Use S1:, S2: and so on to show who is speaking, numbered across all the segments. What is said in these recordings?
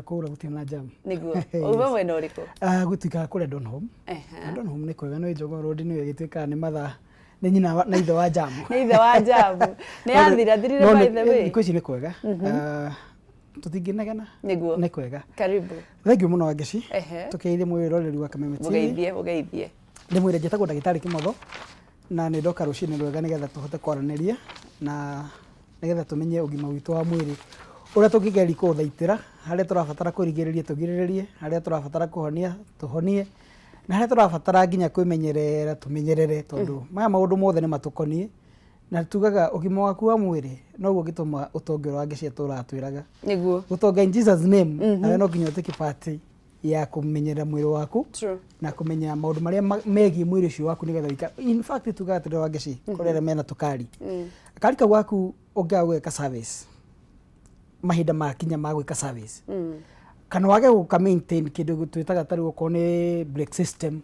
S1: kura gutina jam
S2: niguo uba mwena uriku
S1: gutika kure Donholm Donholm ni kwega no Jogoo Road ni gituika ni matha ni nyina na ithe wa jam
S2: ni athira thirire by the way
S1: iko ni kwega tutinginegena
S2: niguo
S1: ni kwega
S2: karibu
S1: thengiu muno Wangeci tukeithie mwiroreri wa Kameme TV
S2: ugeithie
S1: ndi mwire njetagwo ndagitari Kimotho na ni ndoka rucini rwega nigetha tuhote kwaraniria na nigetha tumenye ugima witu wa mwiri uria tungigeri kuthaitira haria turabatara kurigiriria tugiriririe haria turabatara kuhonia tuhonie na haria turabatara nginya kwimenyerera tumenyerere tondu maya maundu mothe ni matukonie na tugaga ugima waku wa mwiri noguo gituma utonge wa Wangeci turatwiraga
S2: niguo
S1: gutonga in Jesus name ayo no nginya utiki party ya kumenyera mwiri waku na kumenya maundu maria megi mwiri ucio waku nigetha wika in fact tugaga tire Wangeci kurera mena tukari akarika waku ungagweka service mahinda makinya magwika service kana wage guka maintain kindu twitaga tari uko ni brake system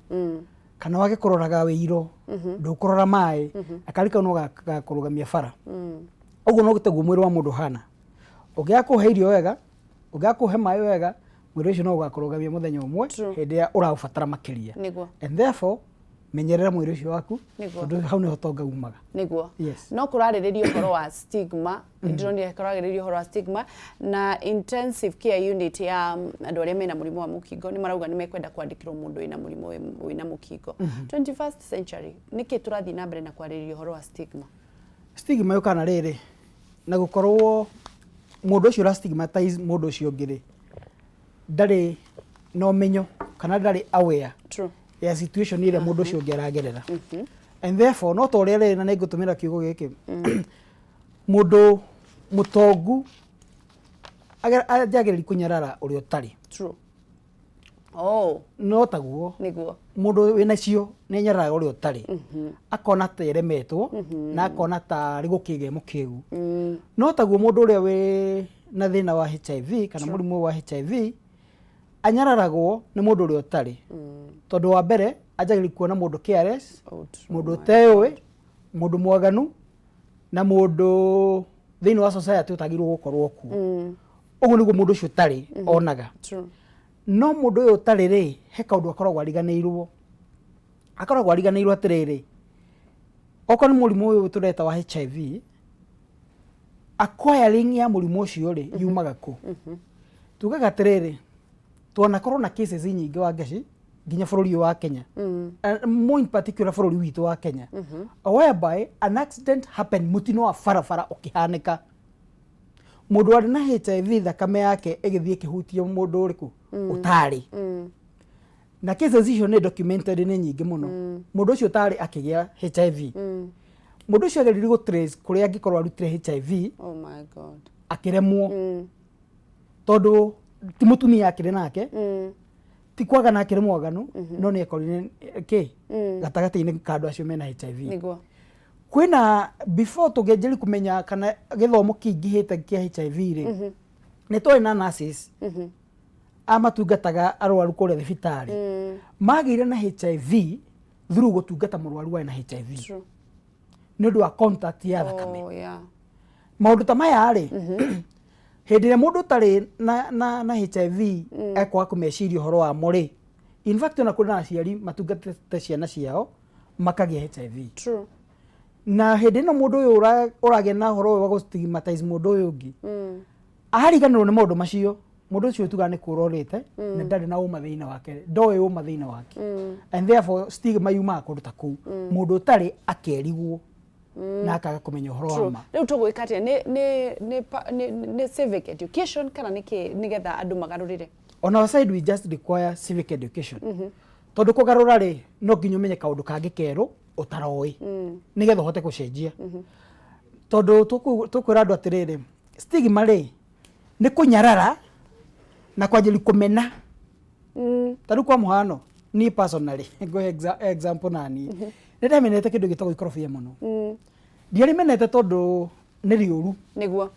S1: kana wage kuroraga wiro ndukurora mai akarika no gakurugamia bara uguo no giteguo mwiri wa mundu hana ungiakuhe irio wega ungiakuhe mai wega mwiri ucio no gakurugamia muthenya umwe hindi ya urabatara makiria and therefore menyerera mwiri ucio waku tondu hau ni hotonga umaga
S2: niguo no kurariririo horo wa stigma ndronire kurariririo horo wa stigma na intensive care unit ya andu aria mena murimu wa mukingo ni marauga ni mekwenda kwandikirwo mundu ina murimu wina mukingo 21st century niki turathi na mbere na kwariririo horo wa stigma
S1: yukana riri na gukorwo mundu ucio ra stigmatize mundu ucio ngiri ndari no menyo kana ndari aware ya situation ile mundu ucio ngeragerera and therefore no to rere na nigutumira kiugo giki mundu mutongu ajagereri kunyarara uri utari no taguo
S2: niguo
S1: mundu wina cio ni nyarara uri utari akona teremetwo na akona ta rigukige mukigu no taguo mundu uria we na thina wa HIV kana murimu wa HIV anyararagwo ni mundu uri utari tondu wa mbere ajagiri kuona mundu careless mundu tewe mundu mwaganu na mundu thini wa society utagirwo gukorwo ku uguo niguo mundu ucio tari onaga no mundu uyu tari ri he kaundu akoragwo ariganirwo atiriri oko ni murimu uyu tureta wa HIV acquiring ya murimu ucio ri yumaga ku tugaga atiriri tuona corona cases nyingi Wangeci nginya bururi wa Kenya more in particular bururi witu wa Kenya whereby an accident happened mutino wa farafara ukihanika mundu ari na HIV thakame yake igithie kihutia mundu uriku utari na cases icio ni documented ni nyingi muno mundu ucio utari akigia HIV mundu ucio agerire go trace kuria angikorwo arutire HIV
S2: oh my god
S1: akiremwo tondu ti mutumia akire nake ti kwaga nake mwaganu no ni ekorine gatagati-ini kandu acio mena HIV
S2: niguo
S1: kwina before tugenjeri kumenya kana githomo kingihite kia HIV ri ni twa na nurses amatungataga arwaru kure thibitari magire na HIV through gutungata murwaru wa na HIV ni ndu wa contact ya thakame maundu ta maya ri hindi ria mundu tari na HIV ekwa kumeciria horo wa muri in fact na kuna aciari matungata ciana ciao makagia HIV na hindi no mundu uyu urage na horo wa stigmatize mundu uyu ungi ahariganirwo ni maundu macio mundu ucio tuga ni kurorite na ndari na uma thina wake ndoe uma thina wake and therefore stigma yuma kuruta ku mundu tari akerigwo na akaga kumenya horo wa ma
S2: riu tugwikatia ni civic education kana nigetha andu magarurire
S1: on our side we just require civic education tondu kugarura ri no nginya umenye kaundu kangi keru utaroi nigetha hote gucenjia tondu tukwira andu atiriri stigma ri ni kunyarara na kwanjiri kumena tariu kwa muhano ni personally go example nani ndamenete kindu gitagwo ikorobia muno ndiarimenete tondu ni riuru
S2: niguo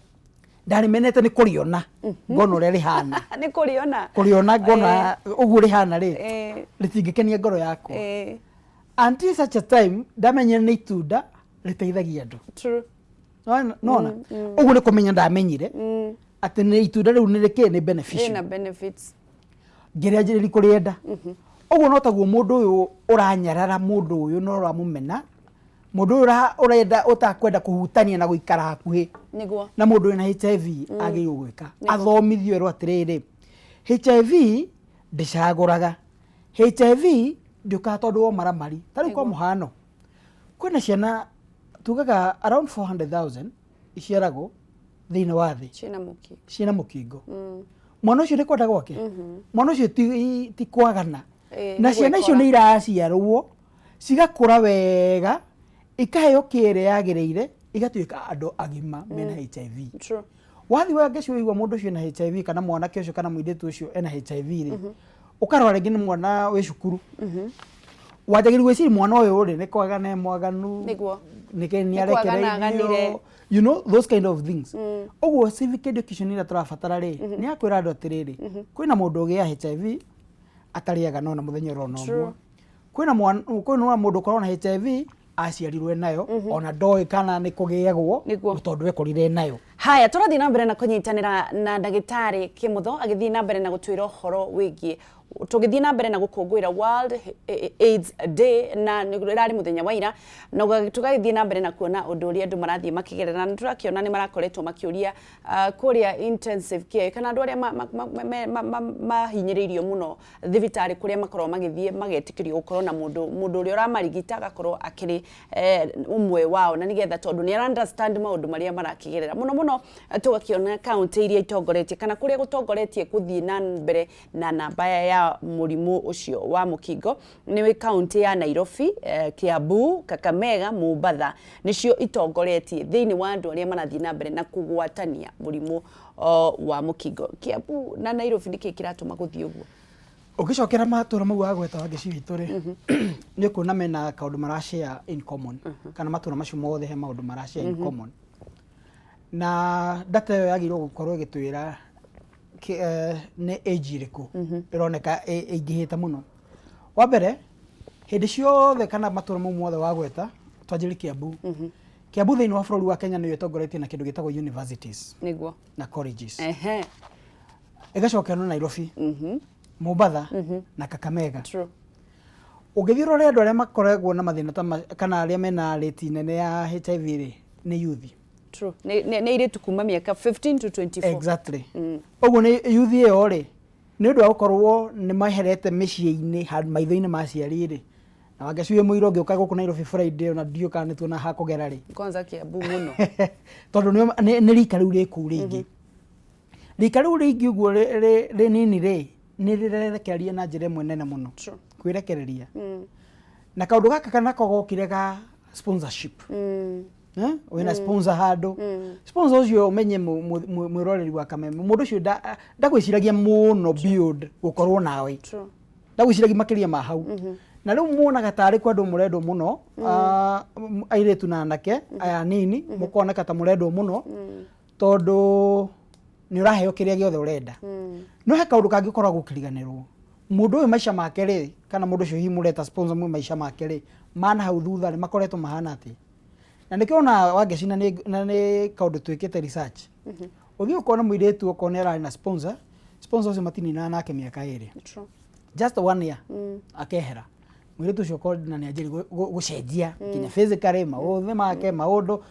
S1: ndarimenete ni kuriona ngona uria rihana
S2: ni kuriona
S1: ngona uguo rihana ri ritingikenia ngoro yakwa until such a time ndamenye ni itunda riteithagia andu
S2: true
S1: nona uguo ni kumenya ndamenyire ati ni itunda riu ni rike ni beneficial
S2: ina benefits
S1: ngeria njiri kurienda oguo no taguo mundu uyu uranyarara mundu uyu no ramumena mundu urenda utakwenda kuhutania na guikara hakuhi
S2: niguo
S1: na mundu ina HIV agi gwika athomithio ro atiriri HIV ndicaguraga HIV ndiuka tondu wa maramari tari kwa muhano kwina ciana tugaga around 400,000 iciaragwo thiini wa thi ciina mukingo mwana ucio ni kwenda gwake mwana ucio ti kwagana na ciana icio ni iraciarwo cigakura wega ikaheo kire yagireire igatuika andu agima mena HIV wathi wangecio wigwa mundu ucio na HIV kana mwana ke ucio kana muiretu ucio ena HIV ri ukarora ngine mwana we cukuru wajagiri gwiciri mwana uyu ri ni kwagana mwaganu
S2: niguo
S1: ni arekereirio you know those kind of things oguo civic education ira turafatara ri ni akwira andu atiriri kwina mundu ugia HIV atariaga no na muthenya ro no kwina mundu korona HIV aciarirwe nayo ona ndoi kana ni kugiagwo tondu ekorire nayo.
S2: Haya turathii na mbere na kunyitanira na ndagitari Kimutho agithii na mbere na gutwira uhoro wigie tugithii na mbere na gukungwira World AIDS Day na nirari muthenya wa ira na tugithii na mbere na kuona undu uria andu marathii makigerera na turakiona ni marakoretwo makiuria kuria intensive care kana andu aria mahinyiririo muno thibitari kuria makorwo magithii magetikirio gukorwo na mundu uria uramarigita gakorwo akiri umwe wao na nigetha tondu ni understand maundu maria marakigerera muno tugakiona county iria itongoretie kana kuria gutongoretie kuthii na mbere na namba ya murimu ucio wa mukingo ni county ya Nairobi, Kiambu, Kakamega, Mombasa nicio itongoretie thiini wa andu aria marathii na mbere na kugwatania murimu wa mukingo. Kiambu na Nairobi niki kiratuma guthii uguo
S1: ukicokera matura mau agweta wange citu ri ni kuna mena kaundu marashare in common kana matura macio mothe he maundu marashare in common na data yo yagirwo gukorwo igitwira ne age iriku ironeka ingihita muno wa mbere hindi ciothe kana matura mau mothe wagweta twanjiri Kiambu Kiambu thiini wa bururi wa Kenya ni itongoretie na kindu gitagwo universities
S2: niguo
S1: na colleges igacokera no Nairobi Mombasa na Kakamega
S2: true
S1: ugithiro redo aria makoragwo na mathina kana aria mena rate nene ya HIV ri ni youth
S2: true ne ire tukuma miaka 15 to 24
S1: exactly oguo ni youth iyo ri ni undu wa gukorwo ni maherete micii-ini maitho-ini maciari ri na wangecuye muiro ngiuka guku Nairobi Friday na dio kana tuona ha kugera ri
S2: kwanza Kiambu muno
S1: tondu ni rika riu riku ringi rika riu ringi uguo ri nini ri ni rirekereria na njira imwe nene muno kwirekereria na kaundu gaka kana kogokire ga sponsorship wina sponsor hado sponsor ucio umenye mwiroreri wa Kameme mundu ucio ndagwiciragia muno build gukorwo nawe ndagwiciragia makiria ma hau na riu muonaga tari kwa andu murendo muno airetu na anake aya nini mukoneka ta murendo muno tondu ni uraheo kiria giothe urenda no he kaundu kangikorwa gukiriganirwo mundu uyu maisha make ri kana mundu ucio himureta sponsor mu maisha make ri mana hau thutha ni makoretwo mahana ati na nikiona wangecina ni kaundu twikite research uthi ukona muiretu ukona era na sponsor ucio matini na nake miaka iri just 1 year akehera muiretu ucio kona ni ajiri gucenjia kinya physically mauthe make maundu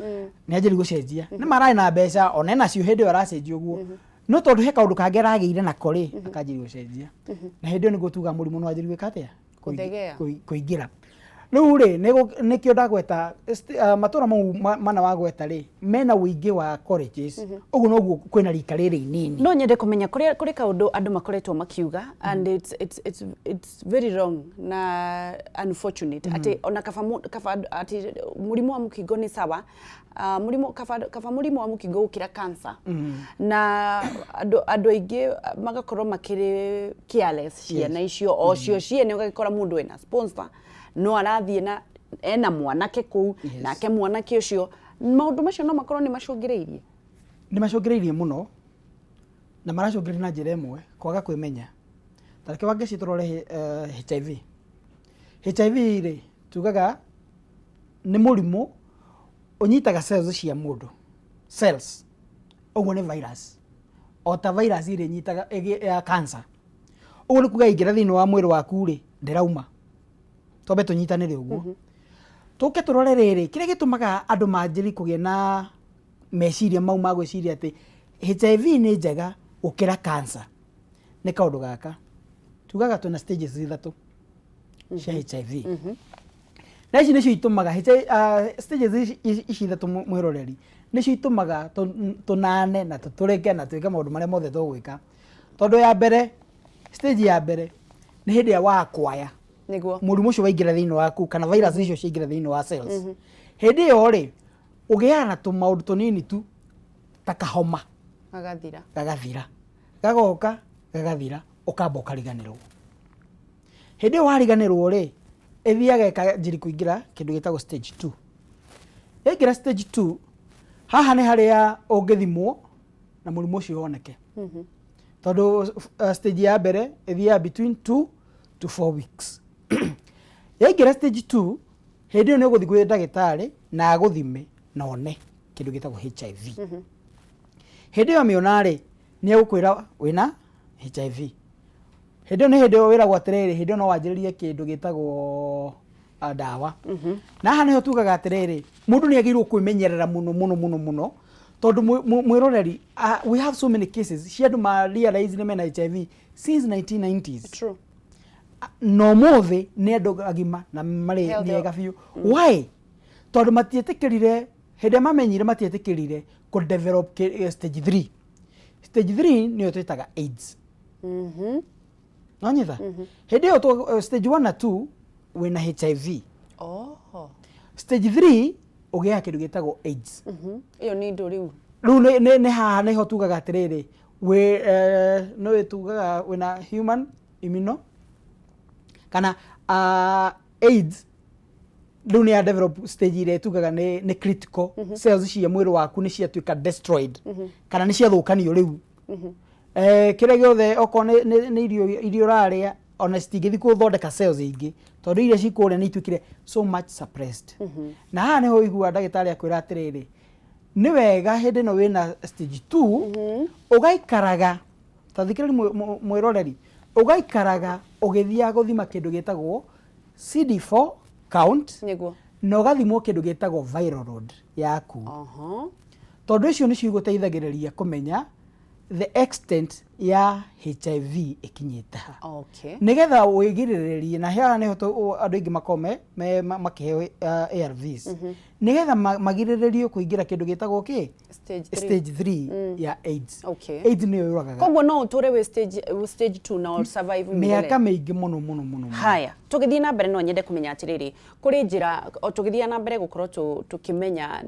S1: ni ajiri gucenjia ni marai na mbeca ona na cio hindi aracenjia uguo no tondu he kaundu kange arageire na kori akajiri gucenjia na hindi ni gutuga murimu no ajiri gwika atia kuingira riu ri ni kio ndagweta matura mana wagweta ri mena wingi wa colleges uguo noguo kwina rika riri nini
S2: no nyende kumenya kuri kaundu andu makoretwo makiuga and it's very wrong na unfortunate ati ona ati murimu wa mukingo ni sawa murimu wa mukingo ukira cancer na andu aingi magakorwo makiri careless ciana icio o cio ciene ugakora mundu ena sponsor no arathie na ena mwanake kuu nake mwanake ucio maundu macio no makorwo ni macungireirie muno na maracungireirie na njira imwe kwaga kwimenya tareke wange citurore HIV ri tugaga ni murimu unyitaga cells cia mundu cells oguo ni virus
S1: o ta virus ire nyitaga ya cancer uguo ni kuga ingira thiini wa mwiri waku ri ndirauma tobe tunyitanire uguo tuke turore riri kire gitumaga andu manjiri kugia na meciria mau ma gwiciria ati HIV ni njega ukira cancer ni kaundu gaka tugaga tuna stages ithatu cia HIV na ici nicio itumaga stages ici ithatu mwiroreri nicio itumaga tunane na tutureke na twike maundu maria mothe tugwika tondu ya mbere stage ya mbere ni hindi ya wakwaya
S2: niguo
S1: murimu ucio waingira thiini waku kana virus icio ciingira thiini wa cells hindi yo ri ugiana tu maundu tunini tu ta kahoma gagathira gagoka gagathira ukamba ukariganirwo hindi wariganirwo ri ithiaga ikanjiri kuingira kindu gitagwo stage 2 ingira stage 2 haha ni haria ungithimwo na murimu ucio woneke tondu stage ya mbere ithiaga between 2 to 4 weeks yaingira stage 2 hindi yo ni uguthi kwi ndagitari na aguthime na one kindu gitagwo HIV hindi yo mionari ni agukwira wina HIV hindi yo ni hindi yo wiragwo atiriri hindi yo no wanjiririe kindu gitagwo dawa na haha niho tugaga atiriri mundu ni agirwo kwimenyerera muno tondu mwiroreri we have so many cases cia andu ma realize ni mena HIV since 1990s.
S2: True.
S1: No mothe ni andu agima na mari niega biu why tondu matietikirire hindi mamenyire matietikirire ku develop stage 3 stage 3 ni otetaga AIDS nonyitha hindi yo stage 1 na 2 wina HIV stage 3 ugia kindu gitagwo AIDS
S2: iyo ni ndu riu
S1: ni haha niho tugaga atiriri we no tugaga wina human immuno kana AIDS riu ni ya develop stage ire tugaga ni critical cells cia mwiri waku ni cia tuika destroyed kana ni cia thukanio riu kire giothe oko ni irio raria ona citingithi kuthondeka cells ingi tondu iria cikuria ni ituikire so much suppressed na haha niho igua ndagitari akwira atiriri ni wega hindi no wina stage 2 ugaikaraga tathikiri mwiroreri ugaikaraga ugithia guthima kindu gitagwo CD4 count
S2: niguo
S1: no gathimwo kindu gitagwo viral load yaku tondu icio ni ciguteithagiriria kumenya the extent ya HIV ikinyite ha nigetha wigiriririe na haha niho andu ingi makome makiheo ARVs nigetha magiriririo kuingira kindu gitagwo ki stage 3 ya AIDS AIDS ni yoragaga
S2: koguo no uture we stage 2 na survive
S1: miaka mingi muno
S2: haya tugithii na mbere no nyende kumenya atiriri kuri njira tugithii na mbere gukorwo tukimenya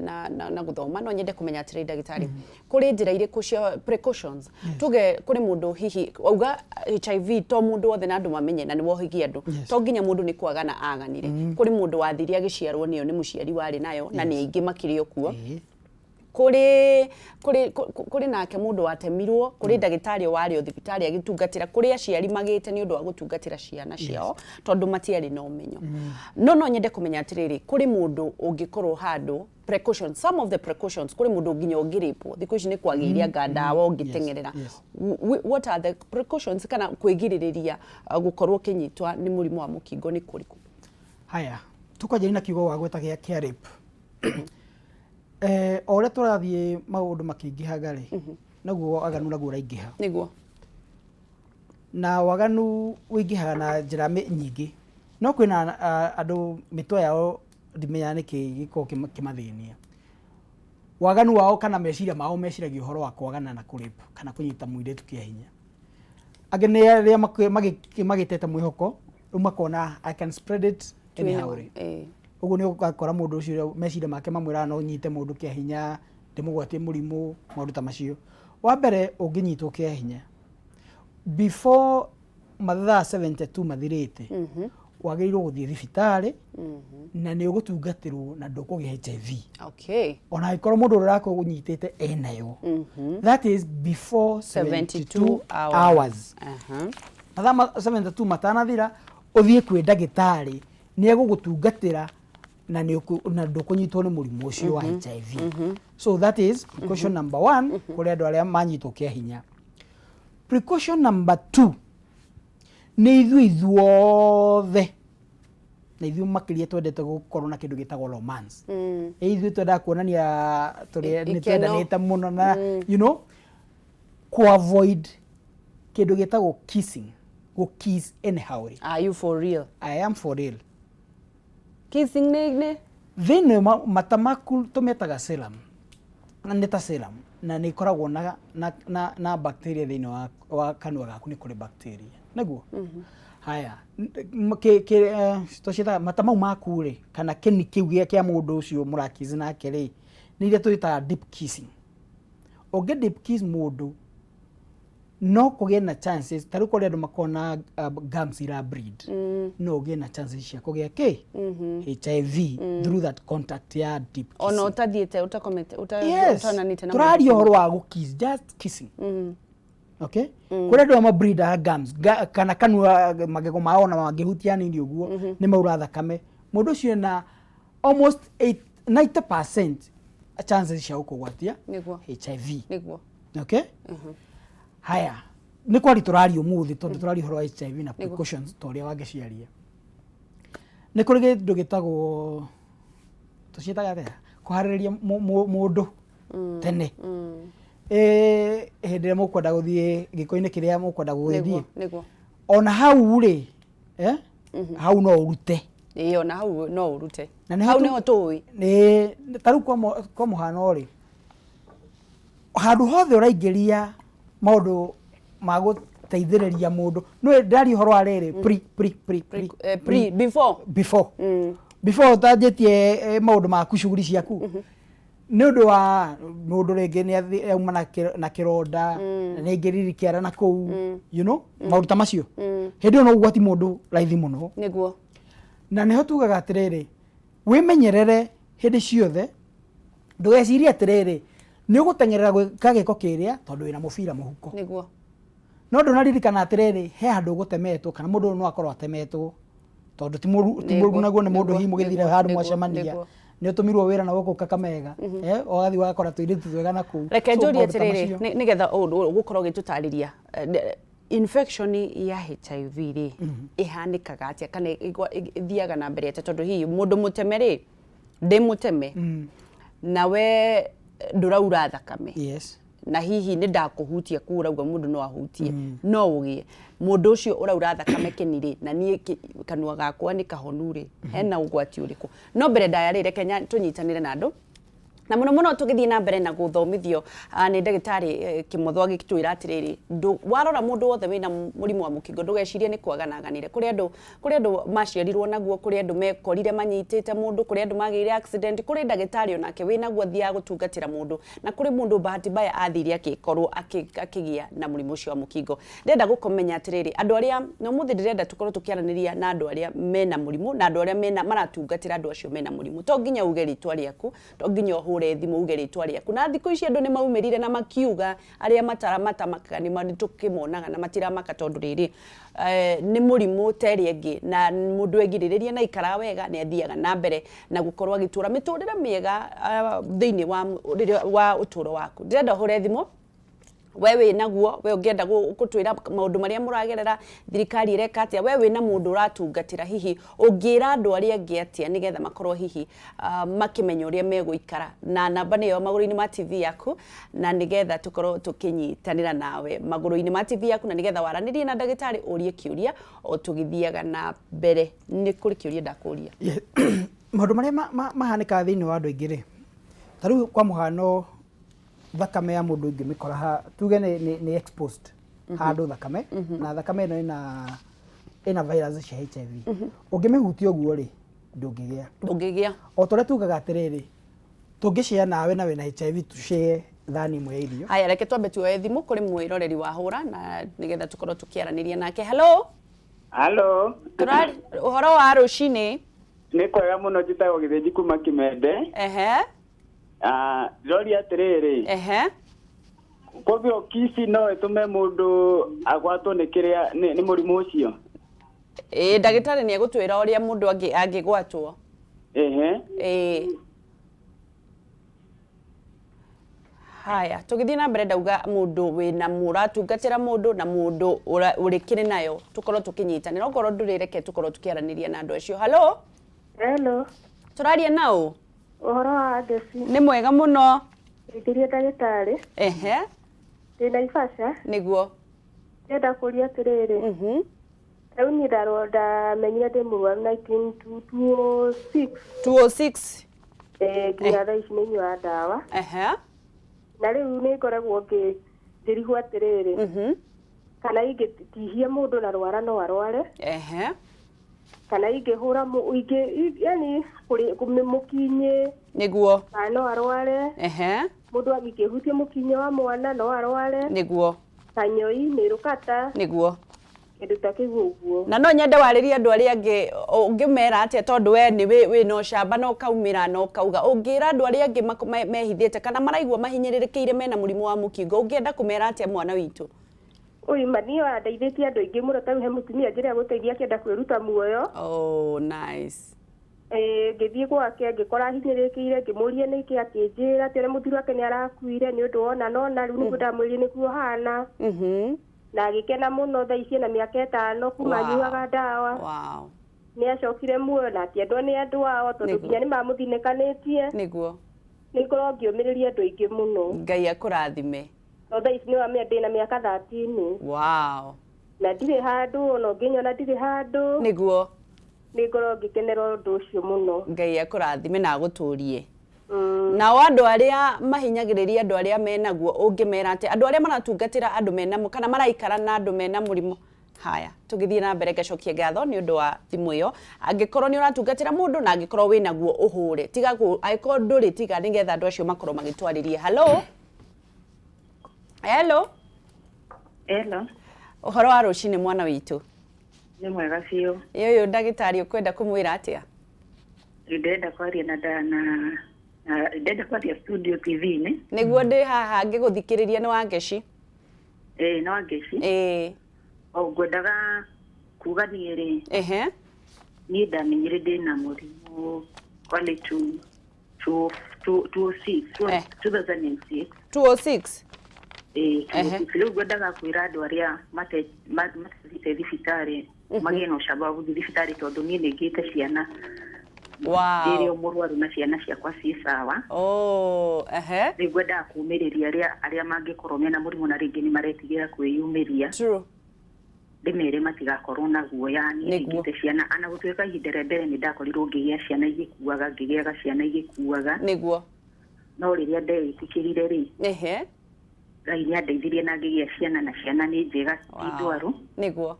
S2: na guthoma no nyende kumenya atiriri ndagitari kuri njira iriku cia precautions tuge kuri mundu hihi auga HIV to mundu wothe na andu mamenye na ni wohigia andu to nginya mundu ni kwagana aganire kuri mundu wathiria agiciarwo niyo ni muciari wari nayo na ni ingi makirio kuo kuri nake mundu watemirwo kuri ndagitari wari o thibitari agitungatira kuri aciari magite ni undu wa gutungatira ciana ciao tondu matiari no menyo no nyende kumenya atiriri kuri mundu ungikorwo handu precautions some of the precautions kuri mundu nginya ungiripo thikũ ici ni kwagiria gandawa ungitengerera what are the precautions kana kwigiririria gukorwo kinyitwa ni murimu wa mukingo ni kuriku
S1: haya tukajiri na kiugo wa gweta kia rape ore turathie maundu makingihaga ri naguo aganu naguo raingiha
S2: niguo
S1: na waganu wingihaga na njira nyingi no kwina andu mitwa yao ndimenya niki giko kimathinia waganu wao kana meciria mao meciragio horo wa kwagana na kuripa kana kunyita muiretu kia hinya agene aria magitete mwihoko umakona I can spread it anyhow uguo ni ukakora mundu ucio meciria make mamwira no nyite mundu kia hinya ndimugwatie murimu maundu ta macio wa mbere unginyitwo kia hinya before mathaa 72 mathirite wagiriro guthie thibitari na ni ugutungatirwo na ndukugia HIV ona ikoro mundu urako gunyitite enayo that is before 72 hours mathaa 72 matanathira uthie kwi ndagitari ni egugutungatira na ndukunyitwo ni murimu ucio wa HIV so that is precaution number 1 kuri andu aria manyitwo kia hinya Precaution number 2 nĩ ithuothe na ithuĩ makĩria twendete gũkorwo na kĩndũ gĩtagwo romance. Ithuĩ twendaga kuonania nĩ twendanĩte mũno na you know ku avoid kĩndũ gĩtagwo kissing. Go kiss anyhow.
S2: Are you for real?
S1: I am for real.
S2: Kissing nĩ
S1: thĩinĩ mata maku tũmetaga serum. Na nĩ ta serum na nĩ ikoragwo na bacteria thĩinĩ wa kanua gaku, nĩ kũrĩ bacteria naguo. Haya tũciĩtaga mata mau maku rĩ kana kĩni kĩu kĩa mũndũ ũcio mũrakiss nake rĩ nĩ iria twĩtaga deep kissing. Ũngĩ deep kiss mũndũ no kũgĩa na chances tarĩ kũrĩ andũ makona gums ira breed no ũgĩe na chances cia kũgĩa HIV through that contact ya deep kissing.
S2: Ona ũtathiĩte ũtananĩte na
S1: tũraria ũhoro wa gũkiss, just kissing. Okay? Kũrĩ andũ ama breed gums kana kanua magego mao na mangĩhutia nini ũguo nĩ maura thakame. Mũndũ ũcio na almost 90% chances cia gũkũgwatia HIV.
S2: Nĩguo.
S1: Okay? Haya nĩ kwari tũraria ũmũthĩ tondũ tũraria ũhoro wa HIV na precautions tũrĩa wangĩciaria. Nĩ kũrĩ kĩndũ gĩtagwo tũciĩtaga atĩa kũharĩrĩria mũndũ tene. Hĩndĩ ĩrĩa mũkwenda gũthiĩ gĩko-inĩ kĩrĩa mũkwenda gũgĩthiĩ. Ona hau rĩ hau no ũrute.
S2: Ona hau no ũrute. Hau nĩho tũĩ.
S1: Tarĩu kwa mũhano rĩ handũ hothe ũraingĩria maũndũ ma gũteithĩrĩria mũndũ no ndari ũhoro wa rĩrĩ before ũtanjĩtie maũndũ maku shughuli ciaku nĩ ũndũ wa mũndũ rĩngĩ nĩ auma na kĩronda nĩ ingĩriri kĩara na kũu you know maũndũ ta macio hĩndĩ ĩyo no ũgwati mũndũ raithi mũno.
S2: Nĩguo.
S1: Na nĩho tugaga atĩrĩrĩ wĩmenyerere hĩndĩ ciothe ndũgecirie atĩrĩrĩ nĩ ũgũtengerera gwĩka gĩko kĩrĩa tondũ wĩna mũbira mũhuko.
S2: Nĩguo.
S1: No ndũnaririkana atĩrĩrĩ he handũ ũgũtemetwo kana mũndũ no akorwo atemetwo tondũ ti mũrũgu naguo nĩ mũndũ hihi mũgĩthire handũ mwacemania nĩ ũtũmirwo wĩra na gũkũ Kakamega ũgathiĩ wakora tũirĩtu twega na kũu.
S2: Reke njũrie atĩrĩrĩ nĩgetha ũgũkorwo ũgĩtũtarĩria infection ya HIV rĩ ihanikaga atĩa kana ithiaga na mbere atĩa tondũ hihi mũndũ mũteme rĩ ndĩ mũteme nawe ndũraura thakame.
S1: Yes.
S2: Na hihi nĩ ndakũhutia kurauga mũndũ no ahutie no ũgĩe mũndũ ũcio ũraura thakame kĩnirĩ na niĩ kanua gakwa nĩ kahonu rĩ hena ũgwati ũrĩkũ. No mbere ndayarĩre Kenya tũnyitanĩre na andũ na mũno tũgĩthiĩ na mbere na gũthomithio nĩ ndagĩtarĩ Kĩmotho agĩtwĩra atĩrĩrĩ warora mũndũ wothe wĩna mũrimũ wa mũkingo ndũgecirie nĩ kwaganaganire. Kũrĩ andũ maciarirwo naguo, kũrĩ andũ mekorire manyitĩte mũndũ, kũrĩ andũ magĩire accident, kũrĩ ndagĩtarĩ onake wĩnaguo athiaga gũtungatĩra mũndũ na kũrĩ mũndũ bahati mbaya athire akĩkorwo akĩgĩa na mũrimũ ũcio wa mũkingo. Ndĩrenda gũkũmenya atĩrĩrĩ andũ arĩa no mũthĩ ndĩrenda tũkorwo tũkĩaranĩria na andũ arĩa mena mũrimũ na andũ arĩa maratungatĩra andũ acio mena mũrimũ. To nginya uge rĩtwa rĩaku, to nginya ũhũre thimũ uge rĩtwa rĩaku. Na thikũ ici andũ nĩ maumĩrire na makiuga arĩa mataramakaga nĩ tũkĩmonaga na matiramaka tondũ rĩrĩ nĩ mũrimũ terĩ ĩngĩ na mũndũ egirĩrĩria na ikara wega nĩ athiaga na mbere na gũkorwo agĩtũra mĩtũrĩre mĩega thĩinĩ wa ũtũro waku. Ndĩrenda ũhũre thimũ we wĩnaguo, we ũngĩenda gũtwĩra maũndũ marĩa mũragerera thirikari ĩreka atĩa, we wĩna mũndũ ũratungatĩra hihi ũngĩra andũ arĩa angĩ atĩa nĩgetha makorwo hihi makĩmenya ũrĩa megũikara. Na namba nĩyo magũrũ-inĩ ma TV yaku na nĩgetha tũkorwo tũkĩnyitanĩra nawe magũrũ-inĩ ma TV yaku na nĩgetha waranĩrie na ndagĩtarĩ ũrie kĩũria o tũgĩthiaga na mbere. Nĩ kũrĩ kĩũria ndakũria.
S1: Maũndũ marĩa mahanĩkaga thĩinĩ wa andũ aingĩ rĩ ta rĩu kwa mũhano thakame ya mũndũ ingĩmĩkora tuge nĩ exposed handũ thakame na thakame ĩno ĩna virus cia HIV ũngĩmĩhutia ũguo rĩ ndũngĩgĩa. O tũrĩa tugaga atĩrĩrĩ tũngĩshare nawe na wĩna HIV tushare thani imwe ya irio.
S2: Haya reke twambe tuoye thimũ kũrĩ mwĩroreri wa hũra na nĩgetha tũkorwo tũkĩaranĩria nake. Hello. Ũhoro wa rũcinĩ?
S3: Nĩ kwega mũno njĩtagwo Gĩthĩnji kuma Kĩmende. Rori atĩrĩrĩ kũbio kisi no ĩtũme mũndũ agwatwo nĩ kĩrĩa nĩ mũrimũ ũcio.
S2: Ndagĩtarĩ nĩ egũtwĩra ũrĩa mũndũ angĩgwatwo. Haya, tugithii na mbere ndauga mundu wina muratungatira mundu na mundu urikiri nayo tukorwo tukinyitanira okorwo ndurireke tukorwo tukiaraniria na andu acio. Hello?
S4: Hello.
S2: Turaria nao?
S4: Uhoro wa Gesi.
S2: Ni mwega muno.
S4: Ndirie ndagitari.
S2: Ehe.
S4: Ndina Ifasha.
S2: Niguo.
S4: Ndenda kuria atiriri. Riu ni ndaronda menyire ndi murwaru 1926.
S2: 206.
S4: Nginya thaa ici nĩnyua ndawa.
S2: Ehe.
S4: Na riu nĩ ngoragwo ngĩrigwo atiriri. Kana ingĩtihia mũndũ na rwara no arware.
S2: Ehe.
S4: Kana ingĩhũra yani mũkinyi.
S2: Niguo.
S4: No arware.
S2: Ehe.
S4: Mũndũ angĩkĩhutia mũkinyi wa mwana no arware.
S2: Niguo.
S4: Kanyoi nĩ rũkata.
S2: Niguo.
S4: Kĩndũ ta kĩu ũguo.
S2: Na no nyende warĩria andũ arĩa angĩ ũngĩmera atĩa tondũ we nĩ wĩ no camba no kaumĩra no kauga ũngĩra andũ arĩa angĩ mehithĩte kana maraigua mahinyĩrĩrĩkĩire mena mũrimũ wa mũkingo ũngĩenda kũmera atĩa mwana witũ?
S4: Ma niĩ wandeithĩtie andũ aingĩ mũno ta he mũtumia njĩra gũteithia akĩenda kwĩruta muoyo.
S2: Oh, nice.
S4: Ngĩthiĩ gwake ngĩkora ahinyĩrĩrĩkĩire ngĩmũria nĩkĩ akĩnjĩra atĩ ũrĩa mũthuri wake nĩ arakuire nĩ ũndũ wona nona rĩu nĩguo ndamwĩrire nĩguo hana. Na agĩkena mũno thaa ici na mĩaka 5 kuma anyuaga ndawa.
S2: Wow.
S4: Nĩ acokire muoyo na akĩendwo nĩ andũ ao tondũ nginya nĩ mamũthinĩkanĩtie.
S2: Nĩguo.
S4: Nĩ ngorwo ngĩũmĩrĩria andũ aingĩ mũno.
S2: Ngai akũrathime.
S4: Thaa ici nĩ wamenya ndĩna mĩaka 13.
S2: Wow. Na
S4: ndirĩ handũ ona ũngĩnyona ndirĩ handũ.
S2: Nĩguo.
S4: Nĩ ngorwo ngĩkenera ũndũ ũcio mũno.
S2: Ngai akũrathime na agũtũrie. Nao andũ arĩa mahinyagĩrĩria andũ arĩa menaguo ũngĩmera atĩ andũ arĩa maratungatĩra andũ menamo kana maraikara na andũ mena mũrimũ. Haya, tũgithie na mbere ngacokie ngatho nĩ ũndũ wa thimũ ĩyo. Angĩkorwo nĩ ũratungatĩra mũndũ na angĩkorwo wĩnaguo ũhũre. Tiga angĩkorwo ndũrĩ tiga nĩgetha andũ acio makorwo magĩtwarĩria. Hello? Hello?
S5: Hello.
S2: Ũhoro wa rũcinĩ mwana witũ?
S5: Nĩ mwega biũ.
S2: Ũyũ ndagĩtarĩ ũkwenda kũmwĩra atĩa?
S5: Ndĩrenda kwaria ndenda kwaria studio TV-inĩ.
S2: Nĩguo ndĩ haha ngĩgũthikĩrĩria nĩ wa Ngeci.
S5: Nĩ wa Ngeci. Ngwendaga kuga niĩ-rĩ. Niĩ ndamenyire ndĩna mũrimũ kwalĩ 2006.
S2: 206.
S5: Rĩu ngwendaga kwĩra andũ arĩa matathiĩte thibitarĩ magĩe na ũcamba wa gũthiĩ thibitarĩ tondũ niĩ nĩngĩte ciana. Ndĩrĩ mũrwaru na ciana ciakwa ciĩ sawa. Rĩu ngwendaga kumĩrĩria arĩa mangĩkorwo mena mũrimũ na rĩngĩ nĩ maretigĩra kwĩyumĩria. Ndĩmere matigakorwo na guoya niĩ nĩngĩte ciana. Ana gũtuĩka ihinda rĩa mbere nĩ ndakorirwo ngĩgĩa ciana igĩkuaga ngĩgĩaga ciana igĩkuaga.
S2: Nĩguo.
S5: No rĩrĩa ndeĩtĩkĩrire-rĩ. Ngai nĩ andeithirie na ngĩgĩa ciana na ciana nĩ njega ti ndwaru.
S2: Nĩguo.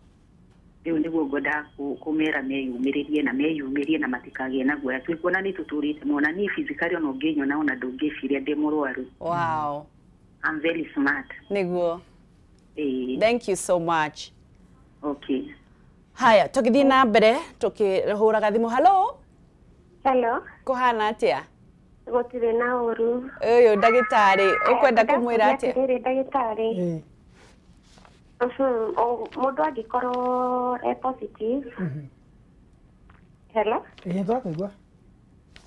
S5: Rĩu nĩguo ngwendaga kũmera meyumĩrĩrie na meyumĩrie na matikagĩe na guoya. Twĩkuona nĩ tũtũrĩte mona niĩ physically ona ũngĩnyona ona ndũngĩciria ndĩ mũrwaru.
S2: Wow.
S5: I'm very smart.
S2: Nĩguo. Thank you so much.
S5: Okay.
S2: Haya, tũgithie na mbere tũkĩhũraga thimũ. Hello?
S4: Hello.
S2: Kũhana atĩa?
S4: Gũtirĩ na ũru.
S2: Ũyũ ndagĩtarĩ ũkwenda kũmwĩra atĩa?
S4: Ndagĩtarĩ. Mũndũ angĩkorwo positive. Hello?
S1: Tũrakũigua.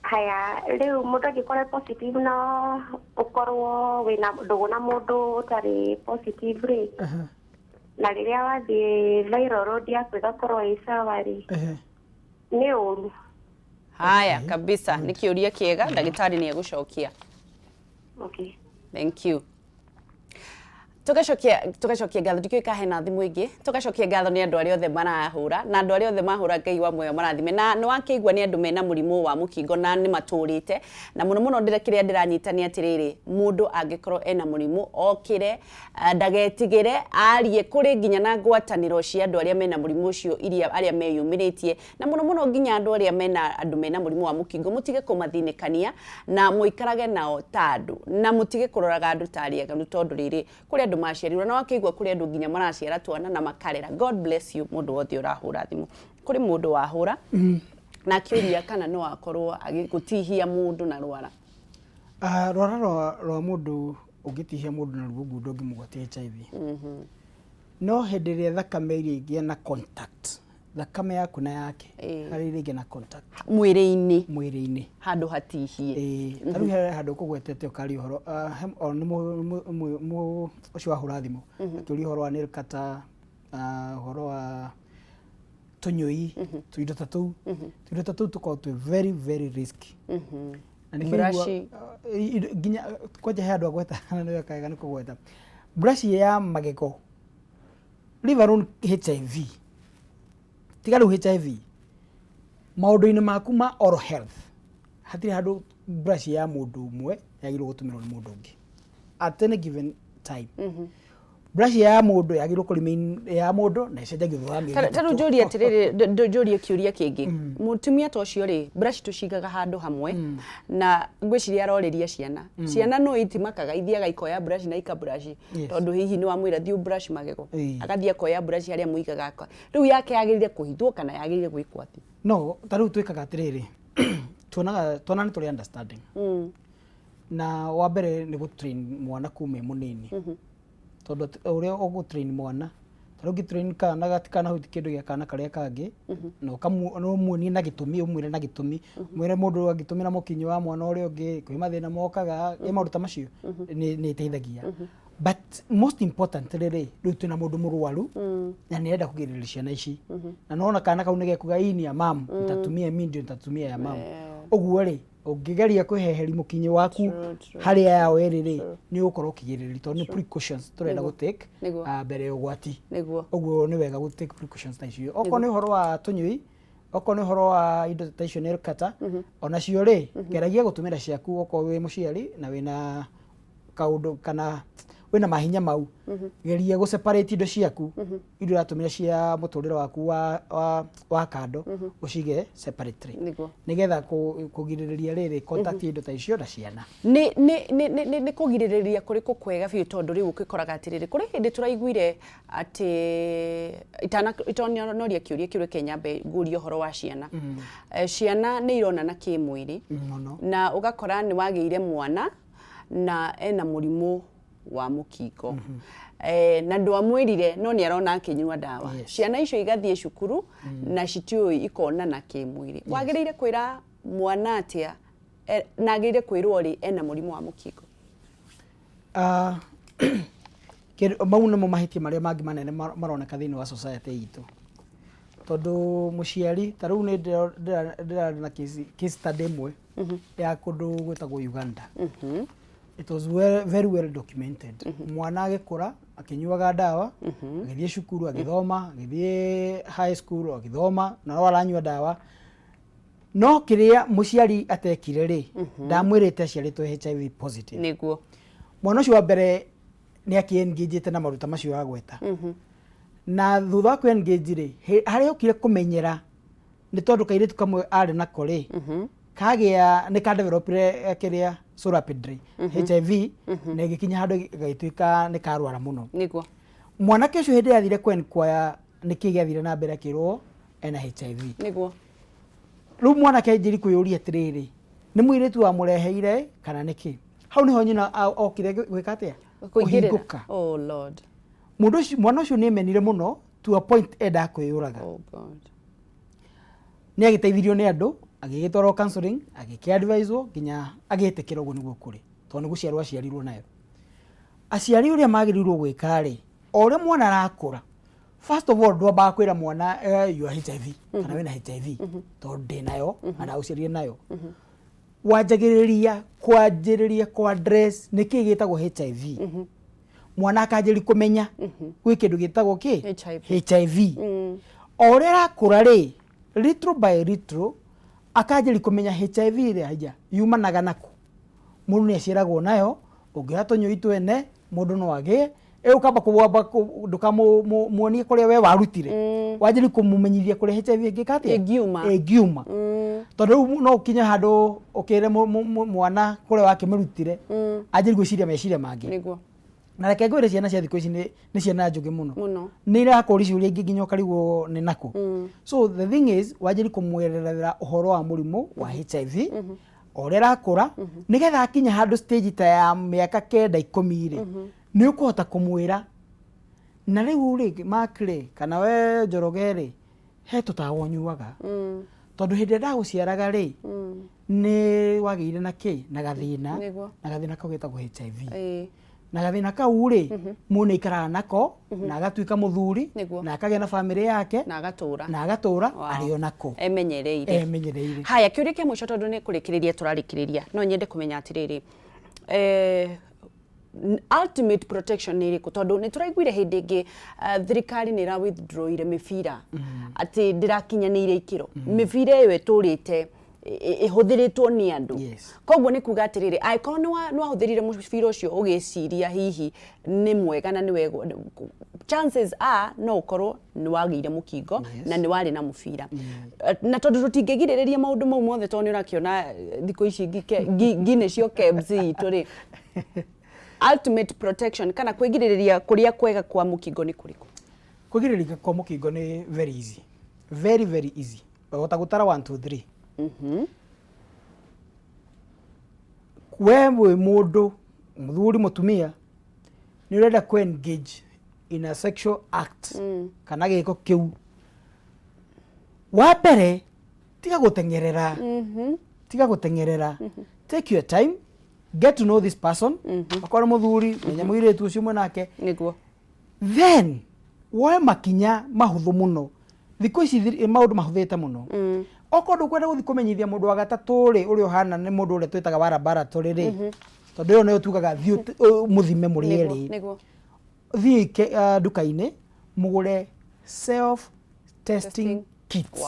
S4: Haya, rĩu mũndũ angĩkorwo positive no ũkorwo ndũgũ na mũndũ ũtarĩ positive rĩ. Na rĩrĩa wathiĩ viral load yaku ĩgakorwo ĩ sawa-rĩ. Nĩ ũru.
S2: Haya, kabisa. Nĩ kĩũria kĩega, ndagĩtarĩ nĩ egũcokia.
S4: Okay.
S2: Thank you. Tugacokia ngatho ndikĩũĩ hena thimũ ingĩ. Tugacokia ngatho nĩ andũ arĩa othe marahũra na andũ arĩa othe mahũra Ngai wa muoyo marathime. Na nĩ wakĩigua nĩ andũ mena mũrimũ wa mũkingo na nĩ matũrĩte. Na mũno mũno kĩrĩa ndĩranyita nĩ atĩrĩrĩ, mũndũ angĩkorwo ena mũrimũ okĩre ndagetigĩre arie kũrĩ nginya na ngwatanĩro cia andũ arĩa mena mũrimũ ũcio arĩa meyumĩrĩtie. Na mũno mũno nginya andũ mena mũrimũ wa mũkingo mũtige kũmathinĩkania na mũikarage nao ta andũ. Na mũtige kũroraga andũ ta arĩaganu tondũ rĩrĩ kũrĩ andũ maciarirwo na wakĩigua kũrĩ andũ nginya maraciara twana na makarera. God bless you mũndũ wothe ũrahũra thimũ. Kũrĩ mũndũ wahũra na akĩũria kana no akorwo agĩgũtihia mũndũ na rwara.
S1: Rwara rwa mũndũ ũngĩtihia mũndũ na ruo ndũngĩmũgwatia HIV. No hĩndĩ ĩrĩa thakame iria ingĩ na contact thakame yaku na yake harĩ rĩngĩ na contact mwĩrĩ-inĩ
S2: handũ hatihie
S1: tarĩu he handũ kũgwetete ũkari ũhoro nĩ ũcio wahũra thimũ akĩũria ũhoro wa nail cutter ũhoro wa tũnyũi tũindo ta tũu tũkoragwo twĩ very very risky
S2: brush
S1: nginya kwanja he andũ agweta na nĩ wekaga nĩ kũgweta brush ya magego leave alone HIV tiga rĩu HIV maũndũ-inĩ maku ma oral health hatirĩ handũ brush ya mũndũ ũmwe yagĩrĩirwo gũtũmĩrwo nĩ mũndũ ũngĩ at any given time brush ya mũndũ yagĩrĩirwo kũrĩma ya mũndũ na ĩcenjagio thutha wa mĩeri
S2: tarĩu njũrie atĩrĩrĩ njũrie kĩũria kĩngĩ mũtumia ta ũcio rĩ brush tũcigaga handũ hamwe na ngwĩciria arorĩria ciana no itimakaga ithiaga ikoya brush na brush tondũ hihi nĩ wamwĩra thiĩ brush magego agathiĩ akoya brush harĩa mũigaga rĩu yake yagĩrĩire kũhithwo kana yagĩrĩire gwĩkwo atĩ
S1: no tarĩu twĩkaga atĩrĩrĩ tuona nĩ tũrĩ understanding na wa mbere nĩ gũtrain mwana kuma mũnini tondũ ũrĩa ũgũtrain mwana tarĩu ũngĩtrain kana gatikanahuti kĩndũ gĩa kana karĩa kangĩ na ũmuonie na gĩtũmi ũmwĩre na gĩtũmi mwĩre mũndũ agĩtũmĩra mũkinyĩ wa mwana ũrĩa ũngĩ kwĩ mathĩna mokaga maũndũ ta macio nĩ ĩteithagia but most important rĩrĩ rĩu twĩna mũndũ mũrwaru na nĩenda kũgirĩrĩria ciana ici na nona kana kau nĩ gekuga ini ya mam nitatumia mimi ndio nitatumia ya mam ũguo rĩ ũngĩgeria kwĩheheria mũkinyĩ waku harĩa yao ĩrĩ nĩ ũgũkorwo ũkĩgirĩrĩria tondũ nĩ precautions tũrenda gũtake mbere ya ũgwati ũguo nĩ wega gũtake precautions ta icio okorwo nĩ ũhoro wa tũnyũi okorwo nĩ ũhoro wa indo ta icio nail cutter onacio rĩ geragia gũtũmĩra ciaku okorwo wĩ mũciari na wĩna kaũndũ kana wĩna mahinya mau geria gũ separate indo ciaku indo iratũmĩra cia mũtũrĩre waku wa kando ũcige separately nĩgetha kũgirĩrĩria rĩrĩ contact indo ta icio na ciana
S2: nĩ kũgirĩrĩria kũrĩkũ kwega biũ tondũ rĩu ũgĩkoraga atĩrĩrĩ kũrĩ hĩndĩ tũraiguire atĩ itanoria kĩũria kĩũrĩa Kenyambe ngũria ũhoro wa ciana ciana nĩ ironana kĩmwĩrĩ na ũgakora nĩ wagĩire mwana na ena mũrimũ wa mũkingo na ndwamwĩrire no nĩ arona akĩnyua ndawa ciana icio igathiĩ cukuru na citiũĩ ikonana kĩmwĩrĩ wagĩrĩire kwĩra mwana atĩa na agĩrĩire kwĩrwo rĩ ena mũrimũ wa mũkingo
S1: mau nĩmo mahĩtia marĩa mangĩ manene maroneka thĩinĩ wa society itũ tondũ mũciari ta rĩu nĩ ndĩrarĩ na case study ĩmwe ya kũndũ gwĩtagwo Uganda it was very well documented mwana agĩkũra akĩnyuaga ndawa agĩthiĩ cukuru agĩthoma agĩthiĩ high school agĩthoma na no aranyua ndawa no kĩrĩa mũciari atekire rĩ ndamwĩrĩte aciarĩtwo HIV positive
S2: nĩguo
S1: mwana ũcio wa mbere nĩ akĩ-engage na maruta macio agweta na thutha wa kũ-engage rĩ harĩa okire kũmenyera nĩ tondũ kairĩtu kamwe arĩ nako rĩ kagĩa nĩ ka developire kĩrĩa so rapidly HIV na gĩkinya handũ gĩtuĩka nĩ karwara mũno
S2: nĩguo
S1: mwanake ũcio hĩndĩ yathire kwenquire nĩkĩ gĩathire na mbere akĩrwo ena HIV
S2: nĩguo
S1: rĩu mwanake anjĩri kwĩyũria atĩrĩrĩ nĩ mũirĩtu wamũreheire kana nĩkĩ hau nĩho nyina okire gwĩka atĩa
S2: kũhingũka oh lord
S1: mwana ũcio nĩemenire mũno to a point enda kwĩyũraga
S2: oh god
S1: nĩ agĩteithirio nĩ andũ agĩgĩtwarwo counseling agĩkĩ-advicewo nginya agĩtĩkĩra ũguo nĩguo kũrĩ tondũ nĩ gũciarwo aciarirwo nayo aciari ũrĩa magĩrĩirwo gwĩka rĩ o ũrĩa mwana arakũra first of all ndwambaga kwĩra mwana you are HIV kana wĩna HIV tondũ ndĩ nayo kana ũciarire nayo wanjagĩrĩria kũ address nĩkĩ gĩtagwo HIV mwana akanjĩri kũmenya gwĩ kĩndũ gĩtagwo kĩ HIV o ũrĩa arakũra rĩ little by little akanjĩri kũmenya HIV rĩ yumanaga naku mũndũ nĩ aciaragwo nayo ũngĩoya tũnyũi twene mũndũ no agĩe ũkamba ndũkamuonie kũrĩa we warutire wanjĩri kũmũmenyithia kũrĩa HIV ĩngĩka atĩa ĩngiuma tondũ rĩu no ũkinye handũ ũkĩre mwana kũrĩa wakĩmũrutire anjĩri gwĩciria meciria mangĩ na reke ngwĩre ciana cia thikũ ici nĩ ciana njũgĩ mũno nĩ irakũria ciũria ingĩ nginya ũkarigwo nĩ nakũ so the thing is wanjĩri kũmwerethera ũhoro wa mũrimũ wa HIV o ũrĩa arakũra nĩgetha akinya handũ stage ta ya mĩaka 9-10 rĩ nĩ ũkũhota kũmwĩra na rĩu rĩ Mark rĩ kana we Njoroge rĩ he tutawa nyuaga tondu hindi ndaguciaraga ri ni wagire na ki na gathina kau getagwo HIV na gathina kau ri mune ikaraga nako na agatuika muthuri na akagĩa na family yake
S2: na
S1: agatura ari onako
S2: emenyereire haya kiuria kia mwisho tondu ni kurikiriria turarikiriria no nyende kumenya atiriri ultimate protection ni iriku tondu ni turaiguire hindi ingi thirikari ni ra withdraw ire mibira ati ndirakinyanire ikiro mibira iyo iturite ihuthiritwo ni andu koguo ni kuga atiriri aikorwo ni wahuthirire mubira ucio ugiciria hihi ni mwega na ni wego chances are no ukorwo ni wagire mukingo na ni wari na mubira na tondu tutingigiriria maundu mau mothe tondu ni urakiona thiko ici ngine cio kebs ituri ultimate protection kana kwigiriria kuria kwega kwa mukingo ni kuriku
S1: kwigiriria kwa mukingo ni very easy very easy wagota gutara 1 2 3 wewe mundu muthuri mutumia ni urenda ku engage in a sexual act kana giko kiu wa mbere tiga gutengerera take your time, get to know this person akora muthuri menya muiretu ucio mwanake
S2: niguo
S1: then woe makinya mahuthu muno thiko ici maundu mahuthite muno okondo kwenda guthi kumenyithia mundu wa gatatu ri uri ohana ni mundu uri twitaga barabara ri tondu yo no tugaga muthime muri eri
S2: niguo
S1: thi duka-ini mugure self testing kits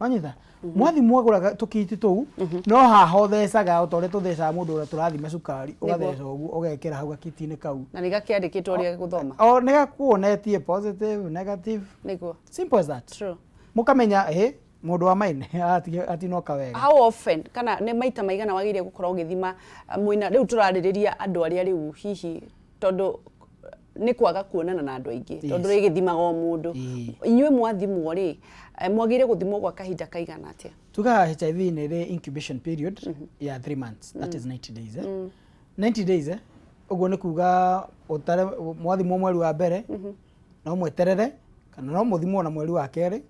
S1: wanyitha mwathi mwaguraga tukiti tuu no haho thecaga utore tutheca mundu ura turathime cukari ugatheca uguo ugekira hau gakiti-ini kau
S2: na ni gakiandikitwo uri guthoma
S1: o ni gakuonetie positive negative
S2: niguo
S1: simple as that
S2: true
S1: mukamenya mundu wa maine ati no kawega
S2: how often kana ni maita maigana wagire gukorwo ugithima mwina riu turaririria andu aria riu hihi tondu ni kwaga kuonana na andu aingi tondu rigithimaga o mundu inyue mwathimwo ri mwagire guthimwo gwa kahinda kaigana atia
S1: tuga HIV ni the incubation period ya 3 months that is 90 days 90 days uguo ni kuga utare mwathimwo mweri wa mbere no mweterere kana no muthimwo na mweri wa keri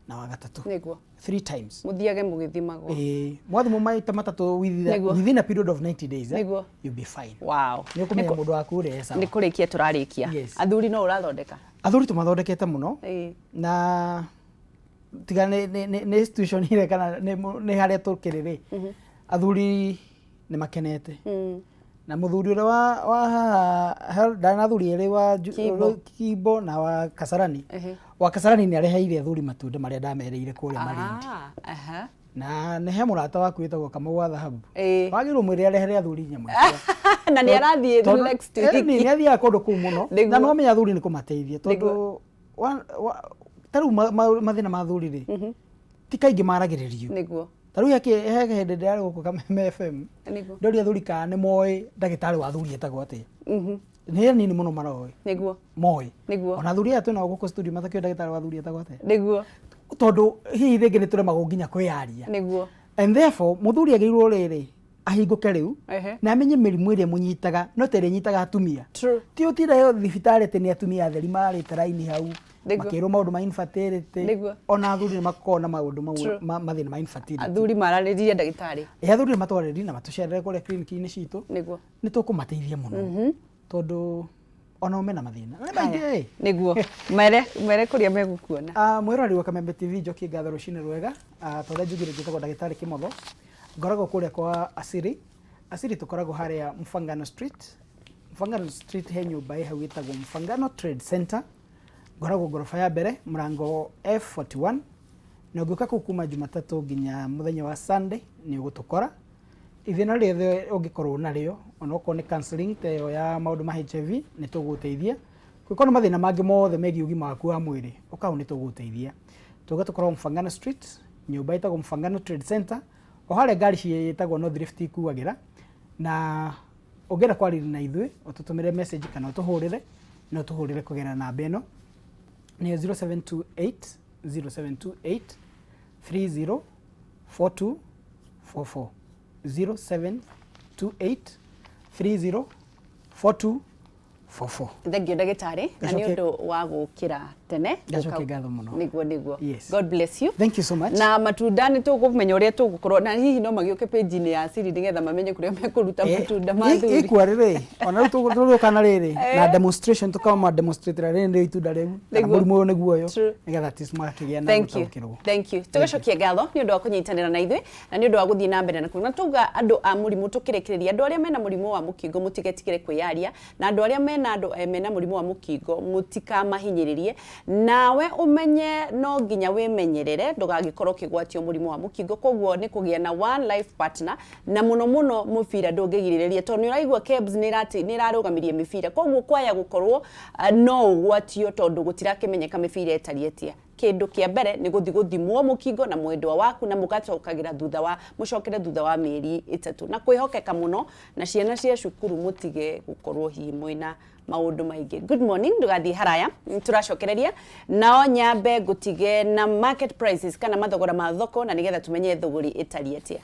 S1: na wa gatatu
S2: niguo
S1: 3 times
S2: muthiage mugithimago
S1: mwathimwo maita matatu within a period of 90 days
S2: niguo
S1: you'll be fine
S2: wow
S1: ni kumenya mundu waku ri sawa
S2: ni kurikia turarikia athuri no urathondeka
S1: athuri tumathondekete muno na tiga ni institution ile kana ni haria tukiriri athuri ni makenete na muthuri ule wa dana athuri ere wa Kibo na wa Kasarani wa Kasarani ni areheire athuri matunda maria ndamereire kuria Malindi na ne he murata waku witagwo Kamau wa Dhahabu wagirwo mwire arehere athuri nyamwe
S2: na ni arathie next week
S1: ni athia kundu kuu muno na no menya athuri ni kumateithia tondu taru mathina ma athuri ri ti kaingi maragiririo
S2: niguo
S1: taru yake hege hende ndari guku Kameme FM ndori athuri ka ni moy ndagitari wa athuri etagwo atia ni nini muno maroi
S2: niguo
S1: moy
S2: niguo
S1: ona athuri atu na guku studio mathakio ndagitari wa athuri etagwo atia
S2: niguo
S1: tondu hihi thingi ni turemagwo nginya kwiaria
S2: niguo
S1: and therefore muthuri agirirwo riri ahinguke riu na amenye mirimu iria munyitaga no tere nyitaga atumia ti utira yo thibitari ati ni atumia atheri marite raini hau makirwo maundu ma infertility ona athuri ni makona maundu mathina ma infertility
S2: athuri marariria ndagitari
S1: athuri matwariririe na matucerere kuria clinic-ini citu
S2: niguo
S1: ni tukumateithia muno tondu ona umena mathina maingi
S2: niguo mere kuria megukuona
S1: mwirori wa Kameme TV njoki ngatho rucini rwega tondu njugire njitagwo ndagitari Kimotho ngoragwo kuria kwa Asiri tukoragwo haria Mfangano Street he nyumba hau itagwo Mfangano Trade Center ngoragwo gorofa ya mbere mrango F41 na ngioka kuma Jumatatu nginya muthenya wa Sunday ni ugutukora ithina riothe ungikorwo nario ona uko ni counseling teyo ya maundu ma HIV ni tuguteithia kwikona mathina mangi mothe megi ugima waku wa mwiri ukau ni tuguteithia tugatukora Mfangano Street nyumba itagwo Mfangano Trade Center o hale ngari cietagwo no drift ikuagira na ungera kwariri na ithui ututumire message kana utuhurire no tuhurire kugera namba ino ni 0728 304244 0728 304244
S2: thengio ndagitari na ni undu wa gukira tene
S1: Gacoke ngatho muno.
S2: niguo
S1: Yes.
S2: God bless you.
S1: Thank you so much.
S2: Na matunda ni tugumenya uria tugukorwo na hihi no magioke page-ini ya Siri nigetha mamenye kuria mekuruta matunda ma thuri
S1: Ikwa riri ona ru kana riri na demonstration tukama demonstrate riri ndi itunda riu na murimu niguo yo nigetha tisma kigia na gutaukirwo.
S2: Thank you. Tugacokia ngatho ni undu wa kunyitanira na ithui na ni undu wa guthii na mbere na kuona tuga andu a murimu tukirekereria andu aria mena murimu wa mukingo mutigetigire kwiyaria na andu aria mena murimu wa mukingo mutikamahinyiririe nawe umenye no nginya wimenyerere ndugagikorwo kigwatio murimu wa mukingo koguo ni kugia na one life partner na muno mufira ndungigiriria tondu ni uraigwa kebs ni irarugamirie mifira koguo kwaya gukorwo no ugwatio tondu gutirakimenyeka mifira etarietia kindu kia mbere ni guthimwo mukingo na mwendwa waku na mugacokagira thutha wa mieri 3 na kwihokeka muno na ciana cia cukuru mutige gukorwo hi mwina maundu maingi. Good morning, ndugathi haraya turacokereria nao nyambe gutige na market prices kana mathogora ma thoko na nigetha tumenye thoguri itari atia.